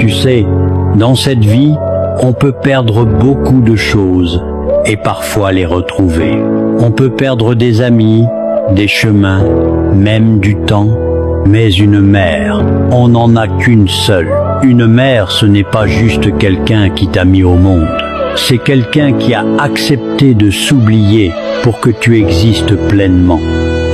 Tu sais, dans cette vie, on peut perdre beaucoup de choses et parfois les retrouver. On peut perdre des amis, des chemins, même du temps, mais une mère, on n'en a qu'une seule. Une mère, ce n'est pas juste quelqu'un qui t'a mis au monde. C'est quelqu'un qui a accepté de s'oublier pour que tu existes pleinement.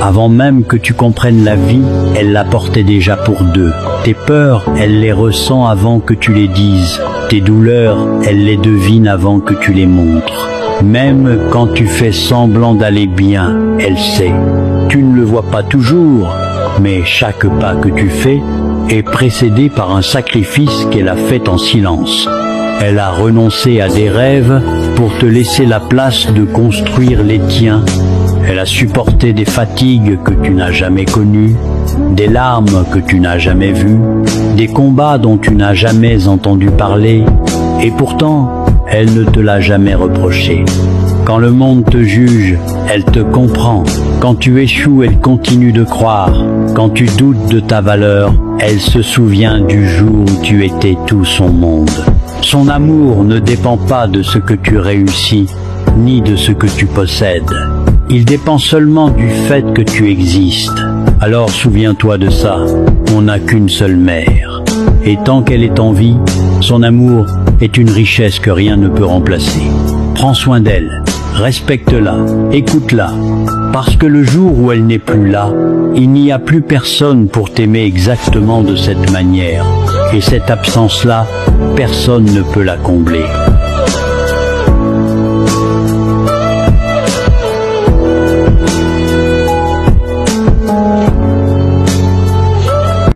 Avant même que tu comprennes la vie, elle la portait déjà pour deux. Tes peurs, elle les ressent avant que tu les dises. Tes douleurs, elle les devine avant que tu les montres. Même quand tu fais semblant d'aller bien, elle sait. Tu ne le vois pas toujours, mais chaque pas que tu fais est précédé par un sacrifice qu'elle a fait en silence. Elle a renoncé à des rêves pour te laisser la place de construire les tiens. Elle a supporté des fatigues que tu n'as jamais connues, des larmes que tu n'as jamais vues, des combats dont tu n'as jamais entendu parler, et pourtant, elle ne te l'a jamais reproché. Quand le monde te juge, elle te comprend. Quand tu échoues, elle continue de croire. Quand tu doutes de ta valeur, elle se souvient du jour où tu étais tout son monde. Son amour ne dépend pas de ce que tu réussis, ni de ce que tu possèdes. Il dépend seulement du fait que tu existes. Alors souviens-toi de ça, on n'a qu'une seule mère. Et tant qu'elle est en vie, son amour est une richesse que rien ne peut remplacer. Prends soin d'elle, respecte-la, écoute-la, parce que le jour où elle n'est plus là, il n'y a plus personne pour t'aimer exactement de cette manière. Et cette absence-là, personne ne peut la combler.